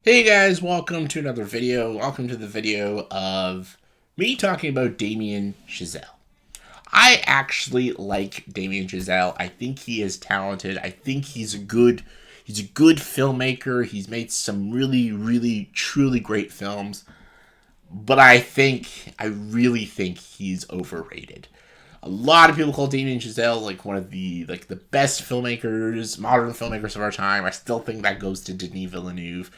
Hey guys, welcome to another video. Welcome to the video of me talking about Damien Chazelle. I actually like Damien Chazelle. I think he is talented. I think he's a good filmmaker. He's made some really truly great films. But I really think he's overrated. A lot of people call Damien Chazelle like one of the best filmmakers, modern filmmakers of our time. I still think that goes to Denis Villeneuve.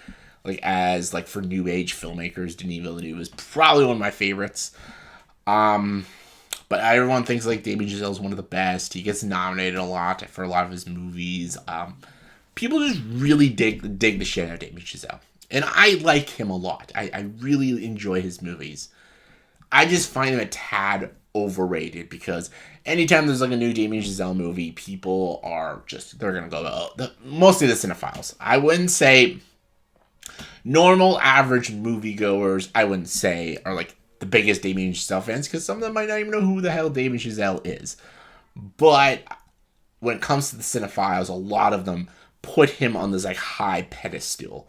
For new age filmmakers, Denis Villeneuve is probably one of my favorites. Um, but everyone thinks like Damien Chazelle is one of the best. He gets nominated a lot for a lot of his movies. People just really dig the shit out of Damien Chazelle, and I like him a lot. I really enjoy his movies. I just find him a tad overrated because anytime there's like a new Damien Chazelle movie, people are just they're gonna go mostly the cinephiles. I wouldn't say normal average moviegoers. I wouldn't say are like the biggest Damien Chazelle fans because some of them might not even know who the hell Damien Chazelle is. But when it comes to the cinephiles, a lot of them put him on this like high pedestal,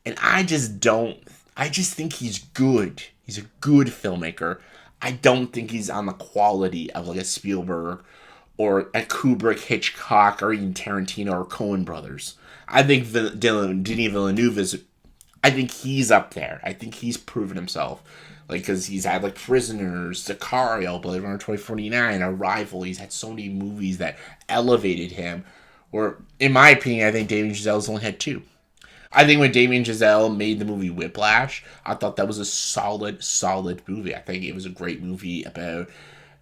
and I just don't. I just think he's good. He's a good filmmaker. I don't think he's on the quality of like a Spielberg or a Kubrick, Hitchcock, or even Tarantino or Coen brothers. I think Denis Villeneuve is. I think he's up there. I think he's proven himself. Like, because he's had, like, Prisoners, Sicario, Blade Runner 2049, Arrival. He's had so many movies that elevated him. Or, in my opinion, I think Damien Chazelle's only had two. I think when Damien Chazelle made the movie Whiplash, I thought that was a solid movie. I think it was a great movie about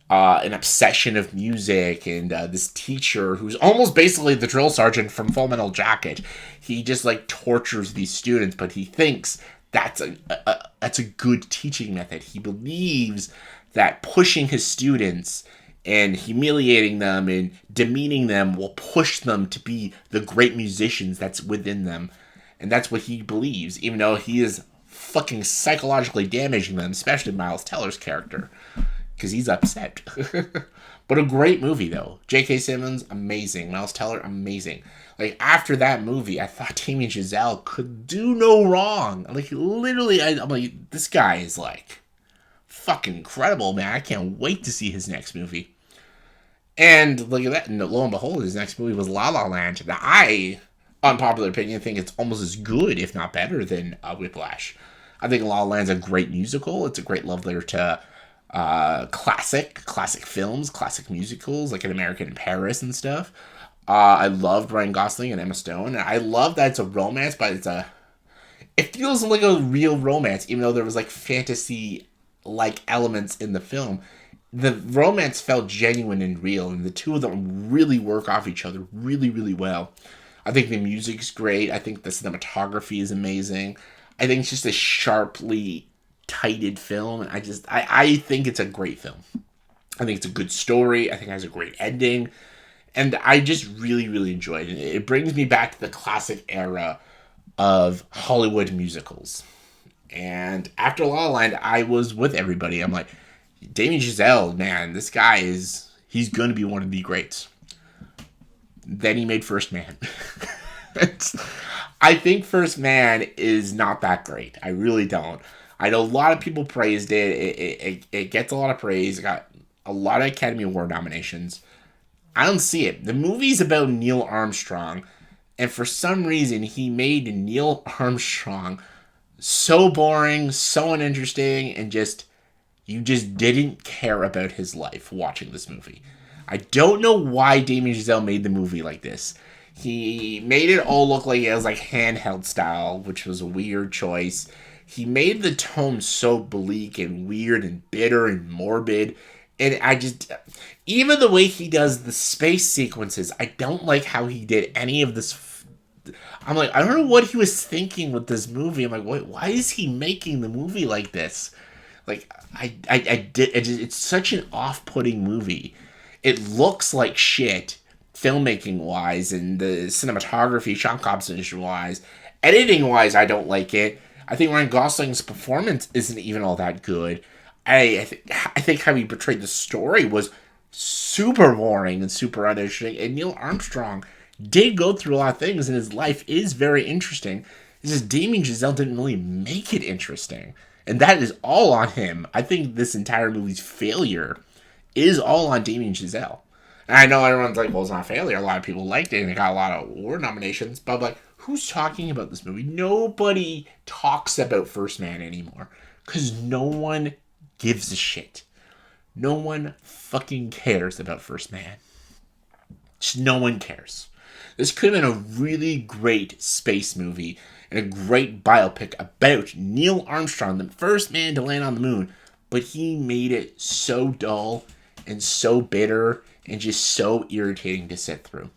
an obsession of music and this teacher who's almost basically the drill sergeant from Full Metal Jacket. He just like tortures these students, but he thinks that's a good teaching method. He believes that pushing his students and humiliating them and demeaning them will push them to be the great musicians that's within them. And that's what he believes, even though he is fucking psychologically damaging them, especially Miles Teller's character because he's upset. But a great movie though. J.K. Simmons, amazing. Miles Teller, amazing. Like after that movie, I thought Damien Chazelle could do no wrong. Like literally, I'm like, this guy is like fucking incredible, man. I can't wait to see his next movie. And look at that. And lo and behold, his next movie was La La Land. Now, I, unpopular opinion, think it's almost as good, if not better, than Whiplash. I think La La Land's a great musical. It's a great love letter to classic films, classic musicals, like An American in Paris and stuff. I love Ryan Gosling and Emma Stone. And I love that it's a romance, but it feels like a real romance, even though there was like fantasy like elements in the film. The romance felt genuine and real, and the two of them really work off each other really well. I think the music's great. I think the cinematography is amazing. I think it's just a sharply tighted film. And I think it's a great film. I think it's a good story. I think it has a great ending. And I just really enjoyed it. It brings me back to the classic era of Hollywood musicals. And after La La Land, I was with everybody. I'm like, Damien Chazelle, man, this guy he's going to be one of the greats. Then he made First Man. I think First Man is not that great. I really don't. I know a lot of people praised it. It gets a lot of praise. It got a lot of Academy Award nominations. I don't see it. The movie's about Neil Armstrong, and for some reason, he made Neil Armstrong so boring, so uninteresting, and you just didn't care about his life watching this movie. I don't know why Damien Chazelle made the movie like this. He made it all look like it was like handheld style, which was a weird choice. He made the tone so bleak and weird and bitter and morbid. And even the way he does the space sequences, I don't like how he did any of this. I'm like, I don't know what he was thinking with this movie. I'm like, why is he making the movie like this? Like, it's such an off-putting movie. It looks like shit, filmmaking wise, and the cinematography, shot composition wise, editing wise. I don't like it. I think Ryan Gosling's performance isn't even all that good. I think how he portrayed the story was super boring and super uninteresting. And Neil Armstrong did go through a lot of things, and his life is very interesting. It's just Damien Chazelle didn't really make it interesting. And that is all on him. I think this entire movie's failure is all on Damien Chazelle. And I know everyone's like, well, it's not a failure. A lot of people liked it and it got a lot of award nominations. But I'm like, who's talking about this movie? Nobody talks about First Man anymore. Because no one gives a shit. No one fucking cares about First Man. Just no one cares. This could have been a really great space movie and a great biopic about Neil Armstrong, the first man to land on the moon. But he made it so dull and so bitter and just so irritating to sit through.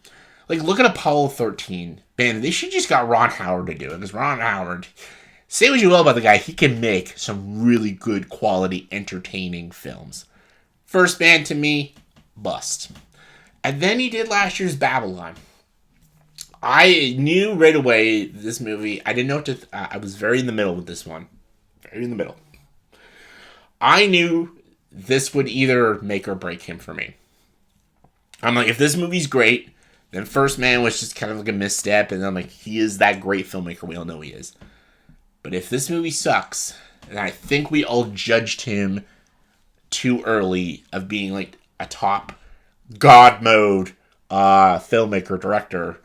Like, look at Apollo 13. Man, they should just got Ron Howard to do it. Because Ron Howard, say what you will about the guy, he can make some really good quality, entertaining films. First Man, to me, bust. And then he did last year's Babylon. I knew right away this movie, I didn't know what to, I was very in the middle with this one. Very in the middle. I knew this would either make or break him for me. I'm like, if this movie's great, then First Man was just kind of like a misstep, and I'm like, he is that great filmmaker, we all know he is. But if this movie sucks, and I think we all judged him too early of being like a top God mode filmmaker, director,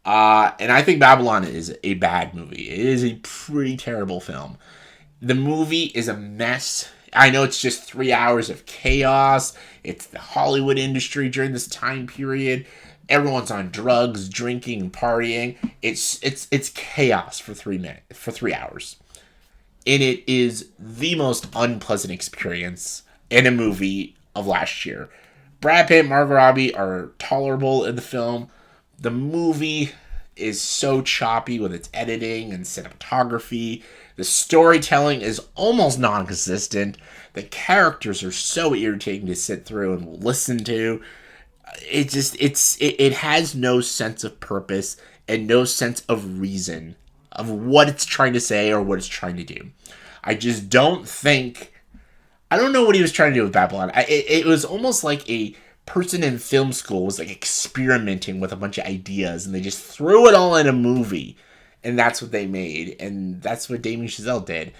and I think Babylon is a bad movie. It is a pretty terrible film. The movie is a mess. I know it's just 3 hours of chaos. It's the Hollywood industry during this time period. Everyone's on drugs, drinking, and partying. It's chaos for 3 hours. And it is the most unpleasant experience in a movie of last year. Brad Pitt and Margot Robbie are tolerable in the film. The movie is so choppy with its editing and cinematography. The storytelling is almost non-consistent. The characters are so irritating to sit through and listen to. It has no sense of purpose and no sense of reason of what it's trying to say or what it's trying to do. I just don't think... I don't know what he was trying to do with Babylon. It was almost like a person in film school was like experimenting with a bunch of ideas and they just threw it all in a movie. And that's what they made. And that's what Damien Chazelle did.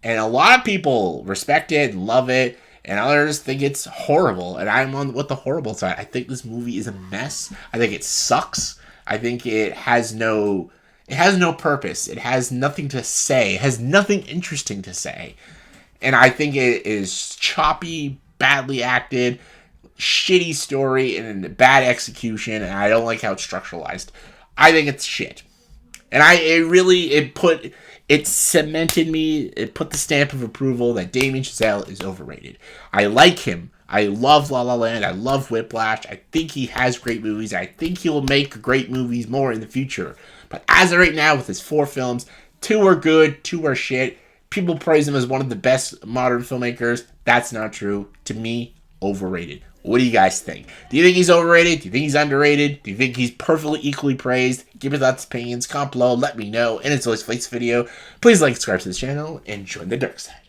And a lot of people respect it and love it. And others think it's horrible. And I'm on with the horrible side. I think this movie is a mess. I think it sucks. I think it has no purpose. It has nothing to say. It has nothing interesting to say. And I think it is choppy, badly acted, shitty story, and bad execution. And I don't like how it's structuralized. I think it's shit. And it cemented me, it put the stamp of approval that Damien Chazelle is overrated. I like him. I love La La Land. I love Whiplash. I think he has great movies. I think he will make great movies more in the future. But as of right now, with his 4 films, 2 are good, 2 are shit. People praise him as one of the best modern filmmakers. That's not true. To me, overrated. What do you guys think? Do you think he's overrated? Do you think he's underrated? Do you think he's perfectly equally praised? Give me thoughts, opinions, comment below, let me know. And as always, for this video, please like, subscribe to this channel, and join the dark side.